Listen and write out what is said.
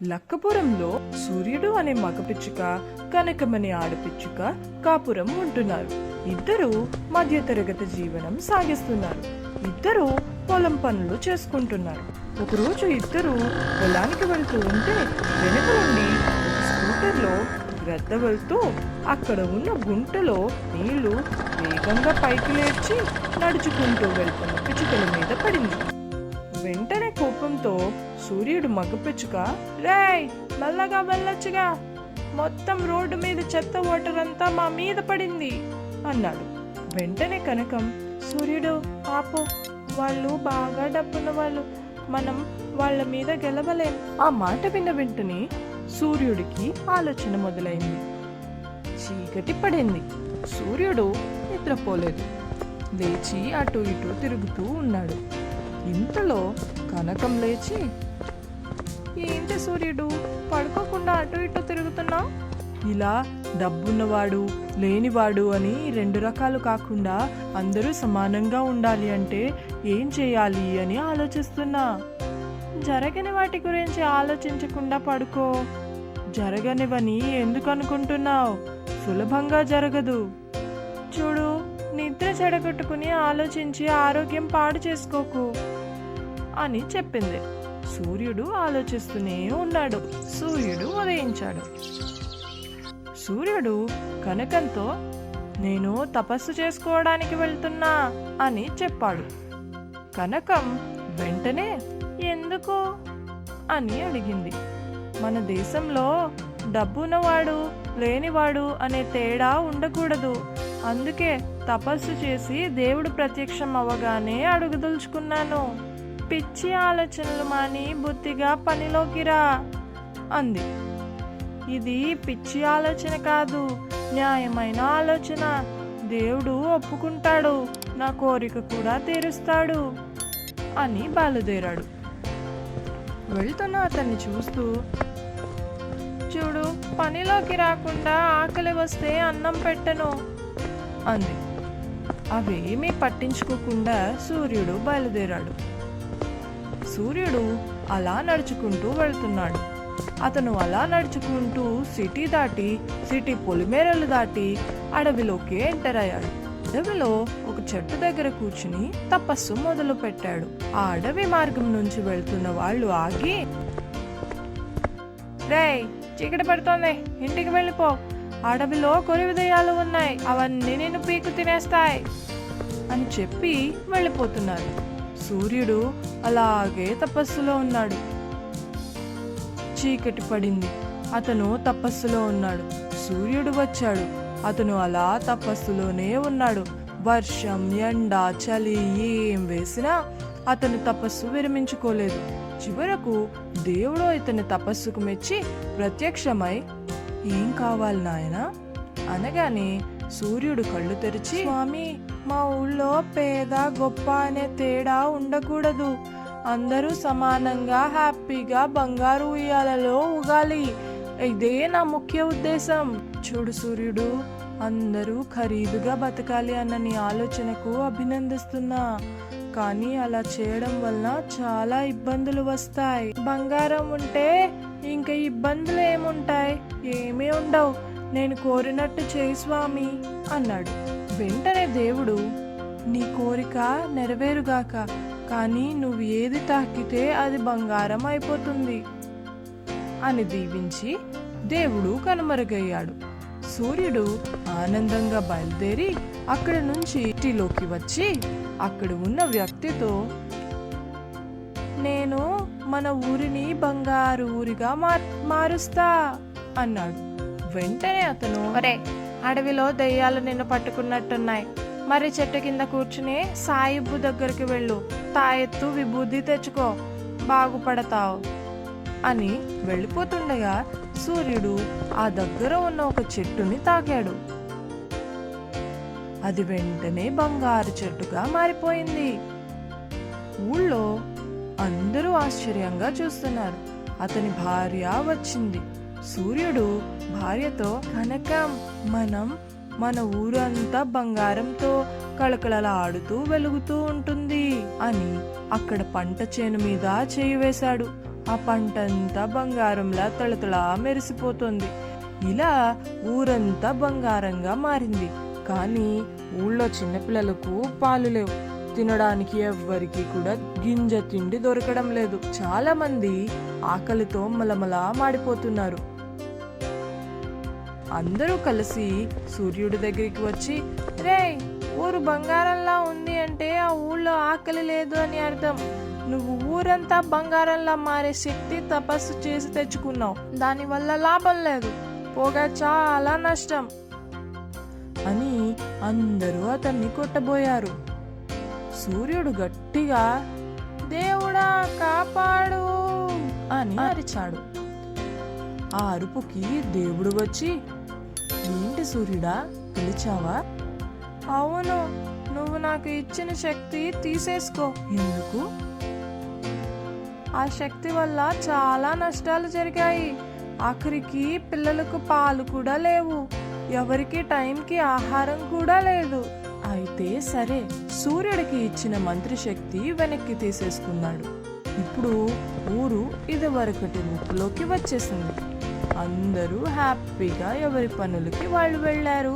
లక్కపురంలో సూర్యుడు అనే మగ పిచ్చుక, కనకమనే ఆడపిచ్చుక కాపురం ఉంటున్నారు. ఇద్దరు మధ్యతరగతి జీవనం సాగిస్తున్నారు. ఇద్దరు పొలం పనులు చేసుకుంటున్నారు. ఒకరోజు ఇద్దరు పొలానికి వెళ్తూ ఉంటే వెనుక నుండి ఒక స్కూటర్లో గ్రద్ద వెళ్తూ అక్కడ ఉన్న గుంటలో నీళ్లు వేగంగా పైకి లేచి నడుచుకుంటూ వెళ్తున్న పిచ్చుకల మీద పడింది. వెంటనే కోపంతో సూర్యుడు మగ పిచ్చుక, రేయ్ మెల్లగా వెళ్ళొచ్చుగా, మొత్తం రోడ్డు మీద చెత్త వాటర్ అంతా మా మీద పడింది అన్నాడు. వెంటనే కనకం, సూర్యుడు పాపం, వాళ్ళు బాగా డబ్బున్న వాళ్ళు, మనం వాళ్ళ మీద గెలవలేం. ఆ మాట విన్న వెంటనే సూర్యుడికి ఆలోచన మొదలైంది. చీకటి పడింది. సూర్యుడు నిద్రపోలేదు. లేచి అటు ఇటు తిరుగుతూ ఉన్నాడు. ఇంతలో కనకం లేచి, ఏంటి సూర్యుడు పడుకోకుండా అటు ఇటు తిరుగుతున్నావు? ఇలా డబ్బున్నవాడు లేనివాడు అని రెండు రకాలు కాకుండా అందరూ సమానంగా ఉండాలి అంటే ఏం చేయాలి అని ఆలోచిస్తున్నా. జరగని వాటి గురించి ఆలోచించకుండా పడుకో. జరగనివని ఎందుకు అనుకుంటున్నావు? సులభంగా జరగదు. చూడు, నిద్ర చెడగొట్టుకుని ఆలోచించి ఆరోగ్యం పాడు చేసుకోకు అని చెప్పింది. సూర్యుడు ఆలోచిస్తూనే ఉన్నాడు. సూర్యుడు ఉదయించాడు. సూర్యుడు కనకంతో, నేను తపస్సు చేసుకోవడానికి వెళ్తున్నా అని చెప్పాడు. కనకం వెంటనే ఎందుకు అని అడిగింది. మన దేశంలో డబ్బున్నవాడు లేనివాడు అనే తేడా ఉండకూడదు. అందుకే తపస్సు చేసి దేవుడు ప్రత్యక్షం అవ్వగానే అడుగుదలుచుకున్నాను. పిచ్చి ఆలోచనలు మాని బుద్ధిగా పనిలోకి రా అంది. ఇది పిచ్చి ఆలోచన కాదు, న్యాయమైన ఆలోచన. దేవుడు ఒప్పుకుంటాడు, నా కోరిక కూడా తీరుస్తాడు అని బయలుదేరాడు. వెళ్తున్న అతన్ని చూస్తూ, చూడు, పనిలోకి రాకుండా ఆకలి వస్తే అన్నం పెట్టను అంది. అవేమీ పట్టించుకోకుండా సూర్యుడు బయలుదేరాడు. సూర్యుడు అలా నడుచుకుంటూ వెళ్తున్నాడు. అతను అలా నడుచుకుంటూ సిటీ దాటి, సిటీ పొలిమేరలు దాటి అడవిలోకి ఎంటర్ అయ్యాడు. అడవిలో ఒక చెట్టు దగ్గర కూర్చుని తపస్సు మొదలు పెట్టాడు. ఆ అడవి మార్గం నుంచి వెళ్తున్న వాళ్ళు ఆగి, రేయ్ చీకటి పడుతోంది, ఇంటికి వెళ్ళిపో, అడవిలో కొరివి దెయ్యాలు ఉన్నాయి, అవన్నీ నిన్ను పీకు తినేస్తాయి అని చెప్పి వెళ్ళిపోతున్నారు. సూర్యుడు అలాగే తపస్సులో ఉన్నాడు. చీకటి పడింది. అతను తపస్సులో ఉన్నాడు. సూర్యుడు వచ్చాడు. అతను అలా తపస్సులోనే ఉన్నాడు. వర్షం, ఎండ, చలి ఏం వేసినా అతను తపస్సు విరమించుకోలేదు. చివరకు దేవుడు ఇతని తపస్సుకు మెచ్చి ప్రత్యక్షమై, ఏం కావాలి నాయనా అనగానే సూర్యుడు కళ్ళు తెరిచి, స్వామి, మా ఊళ్ళో పేద గొప్ప అనే తేడా ఉండకూడదు. అందరూ సమానంగా హ్యాపీగా బంగారు ఉయ్యాలలో ఊగాలి. ఇదే నా ముఖ్య ఉద్దేశం. చూడు సూర్యుడు, అందరూ ఖరీదుగా బతకాలి అన్న నీ ఆలోచనకు అభినందిస్తున్నా. కానీ అలా చేయడం వలన చాలా ఇబ్బందులు వస్తాయి. బంగారం ఉంటే ఇంకా ఇబ్బందులు ఏముంటాయి? ఏమీ ఉండవు. నేను కోరినట్టు చేయి స్వామి అన్నాడు. వెంటనే దేవుడు, నీ కోరిక నెరవేరుగాక, కానీ నువ్వు ఏది తాకితే అది బంగారం అయిపోతుంది అని దీవించి దేవుడు కనుమరుగయ్యాడు. సూర్యుడు ఆనందంగా బయలుదేరి అక్కడి నుంచి ఇంటిలోకి వచ్చి అక్కడ ఉన్న వ్యక్తితో, నేను మన ఊరిని బంగారు ఊరిగా మారుస్తా అన్నాడు. వెంటనే అతను, ఒరే, అడవిలో దెయ్యాలు నిన్ను పట్టుకున్నట్టున్నాయి, మరి చెట్టు కింద కూర్చుని సాయిబు దగ్గరికి వెళ్ళు, తాయెత్తు విభూది తెచ్చుకో, బాగుపడతావు అని వెళ్ళిపోతుండగా సూర్యుడు ఆ దగ్గర ఉన్న ఒక చెట్టుని తాకాడు. అది వెంటనే బంగారు చెట్టుగా మారిపోయింది. ఊళ్ళో అందరూ ఆశ్చర్యంగా చూస్తున్నారు. అతని భార్య వచ్చింది. సూర్యుడు భార్యతో, కనకం, మన ఊరంతా బంగారంతో కళకళలాడుతూ వెలుగుతూ ఉంటుంది అని అక్కడ పంట చేను మీద చేయి వేశాడు. ఆ పంటంతా బంగారంలా తళతళా మెరిసిపోతుంది. ఇలా ఊరంతా బంగారంగా మారింది. కానీ ఊళ్ళో చిన్నపిల్లలకు పాలు లేవు. తినడానికి ఎవ్వరికి కూడా గింజ తిండి దొరకడం లేదు. చాలా మంది ఆకలితో మలమలా మాడిపోతున్నారు. అందరూ కలిసి సూర్యుడి దగ్గరికి వచ్చి, రే, ఊరు బంగారంలా ఉంది అంటే ఆ ఊళ్ళో ఆకలి లేదు అని అర్థం. నువ్వు ఊరంతా బంగారంలా మారే శక్తి తపస్సు చేసి తెచ్చుకున్నావు. దానివల్ల లాభం లేదు, పోగా చాలా నష్టం అని అందరూ అతన్ని కొట్టబోయారు. సూర్యుడు గట్టిగా, దేవుడా కాపాడు అని అరిచాడు. ఆ అరుపుకి దేవుడు వచ్చి, ఏంటి సూర్యుడా, పిలిచావా? అవును, నువ్వు నాకు ఇచ్చిన శక్తి తీసేసుకో. ఎందుకు? ఆ శక్తి వల్ల చాలా నష్టాలు జరిగాయి. ఆఖరికి పిల్లలకు పాలు కూడా లేవు, ఎవరికి టైంకి ఆహారం కూడా లేదు. అయితే సరే, సూర్యుడికి ఇచ్చిన మంత్రిశక్తి వెనక్కి తీసేసుకున్నాడు. ఇప్పుడు ఊరు ఇదివరకటి రూపులోకి వచ్చేసింది. అందరూ హ్యాపీగా ఎవరి పనులకి వాళ్ళు వెళ్ళారు.